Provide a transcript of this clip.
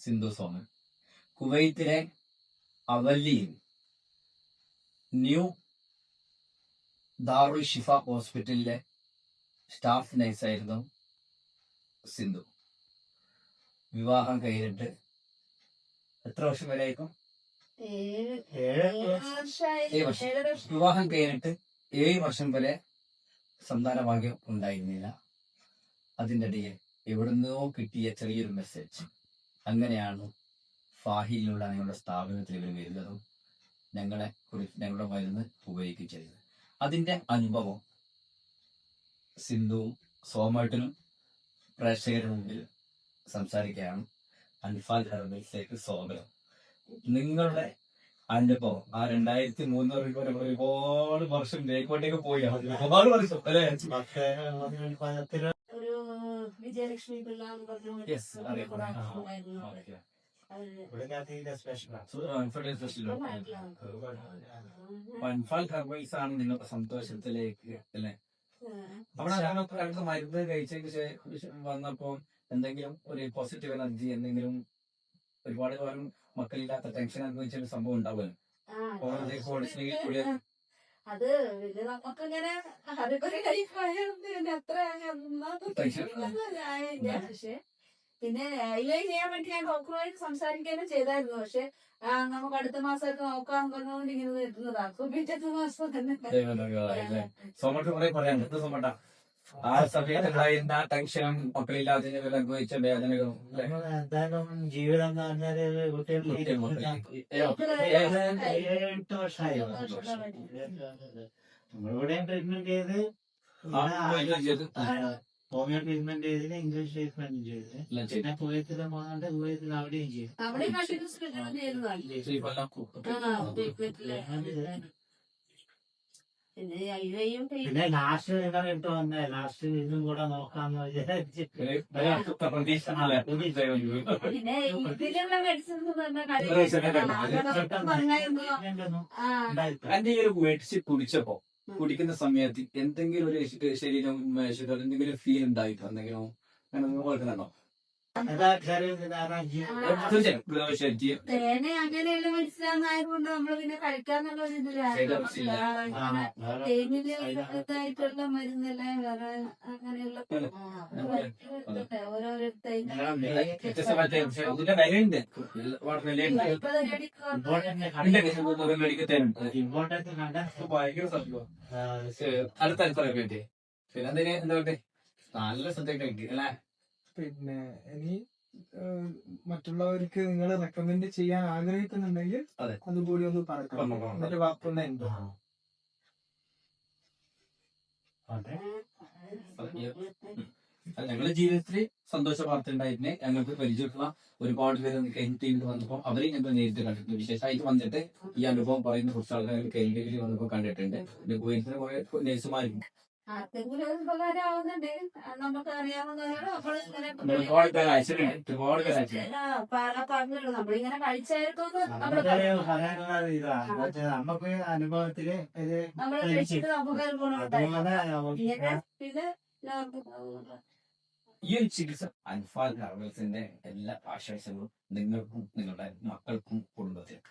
Sindhu Soman. കുവൈത്തിലെ അവലിയിൽ new ദാറുൽ ഷിഫ ഹോസ്പിറ്റലിലെ staff നഴ്സായിരുന്നു Sindhu. വിവാഹം കഴിഞ്ഞിട്ട് എത്ര വർഷം വരെ ആയിരിക്കും? 7 വർഷം. വിവാഹം കഴിഞ്ഞിട്ട് 7 വർഷം വരെ സന്താന ഭാഗ്യം ഉണ്ടായിരുന്നില്ല. അതിൻ്റെ ഇടയിൽ എവിടുന്നോ കിട്ടിയ ചെറിയൊരു മെസ്സേജ്. അങ്ങനെയാണ് ഫാഹിലുള്ള ഞങ്ങളുടെ സ്ഥാപനത്തിൽ ഇവർ വരുന്നതും ഞങ്ങളുടെ മരുന്ന് ഉപയോഗിക്കുകയും ചെയ്തത്. അതിന്റെ അനുഭവം സിന്ധുവും സോമേട്ടനും പ്രേക്ഷകരുടെ മുമ്പിൽ സംസാരിക്കുകയാണ്. അൻഫാൽ ഹെർബൽസിലേക്ക് സ്വാഗതം. നിങ്ങളുടെ അനുഭവം ആ 2003 ഒരുപാട് വർഷം ബേക്കോട്ടേക്ക് പോയി, ഒരുപാട് വർഷം അല്ലേ? ഒരു വിജയലക്ഷ്മി പിള്ള അൻഫാൽ ഹെർബൽസ് ആണ് നിങ്ങളുടെ സന്തോഷത്തിലേക്ക് അല്ലേ? അവിടെ ഞങ്ങൾക്ക് മരുന്ന് കഴിച്ചതിന് വന്നപ്പോ എന്തെങ്കിലും ഒരു പോസിറ്റീവ് എനർജി, എന്തെങ്കിലും ഒരുപാട് കാലം മക്കളില്ലാത്ത ടെൻഷൻ അനുഭവിച്ച സംഭവം ഉണ്ടാവുമല്ലോ. അത് നമുക്കിങ്ങനെ അതൊക്കെ അത്ര പക്ഷെ പിന്നെ ഐലൈൻ ചെയ്യാൻ വേണ്ടി ഞാൻ ഡോക്ടറുമായിട്ട് സംസാരിക്കാനും ചെയ്തായിരുന്നു. പക്ഷെ നമുക്ക് അടുത്ത മാസമൊക്കെ നോക്കാൻ പറഞ്ഞുകൊണ്ട് ഇങ്ങനെ എത്തുന്നതാ. അപ്പൊ പിറ്റത്തെ മാസം തന്നെ ആ സമയത്തുണ്ടായിരുന്ന ടെൻഷനും മക്കളില്ലാത്തതിനെ അനുഭവിച്ച വേദനകളും എന്തായാലും ജീവിതം എന്ന് പറഞ്ഞാല് 7-8 വർഷമായി നമ്മളിവിടെയും ട്രീറ്റ്മെന്റ് ചെയ്ത് ഹോമിയോ ട്രീറ്റ്മെന്റ് ചെയ്തില്ല, ഇംഗ്ലീഷ് ട്രീറ്റ്മെന്റ് ചെയ്ത് പിന്നെ കുവൈത്തിൽ പോകുന്നുണ്ട്. കുവൈത്തിൽ അവിടെയും ചെയ്തു. പിന്നെ ലാസ്റ്റ് ഇട്ട് വന്നേ, ലാസ്റ്റ് ഇതും കൂടെ നോക്കാന്ന് വിചാരിച്ച് പിന്നെ ഇതിലുള്ള മെഡിസിൻസ് മെഡിസിൻ കുടിക്കുന്ന സമയത്ത് എന്തെങ്കിലും ഒരു ശരീരം എന്തെങ്കിലും ഫീൽ ഉണ്ടായിട്ടോ? എന്തെങ്കിലും കേൾക്കുന്നുണ്ടോ? തേന അങ്ങനെയുള്ള മെഡിസിനായതുകൊണ്ട് നമ്മള് പിന്നെ കഴിക്കാന്നുള്ള ഒരു തേനില് ഇതായിട്ടുള്ള മരുന്നല്ല വേറെ അങ്ങനെയുള്ള പിന്നെ എന്താ നല്ല ശ്രദ്ധ അല്ലേ? പിന്നെ ഇനി മറ്റുള്ളവർക്ക് നിങ്ങൾ റെക്കമെൻഡ് ചെയ്യാൻ ആഗ്രഹിക്കുന്നുണ്ടെങ്കിൽ അതുകൂടി ഒന്ന് പറയണം. എന്നിട്ട് വാക്കുന്നുണ്ടോ? ഞങ്ങളുടെ ജീവിതത്തിൽ സന്തോഷ വാർത്ത ഉണ്ടായിരുന്നേ. ഞങ്ങൾക്ക് പരിചയമുള്ള ഒരുപാട് പേര് കഴിഞ്ഞിട്ട് വന്നപ്പോൾ അവരെ ഞങ്ങൾ നേരിട്ട് കണ്ടിട്ടുണ്ട്. വിശേഷമായിട്ട് വന്നിട്ട് ഈ അനുഭവം പറയുന്ന കുറച്ച് ആൾക്കാർ കഴിഞ്ഞ വന്നപ്പോൾ കണ്ടിട്ടുണ്ട്. പിന്നെ കുവൈറ്റിലെ കുറെ നേഴ്സുമാരും ആർക്കെങ്കിലും ഒരു ഉപകാരം ആവുന്നുണ്ട്. നമുക്ക് പറഞ്ഞല്ലോ നമ്മളിങ്ങനെ കഴിച്ചായിട്ടൊന്ന് നമുക്ക് അനുഭവത്തില് നമ്മള് കഴിച്ചിട്ട് നമുക്ക് പിന്നെ ഈ ഒരു ചികിത്സ അൻഫാൽ ഹെർബൽസിന്റെ എല്ലാ ആശംസകളും നിങ്ങൾക്കും നിങ്ങളുടെ മക്കൾക്കും കുടുംബത്തിനും.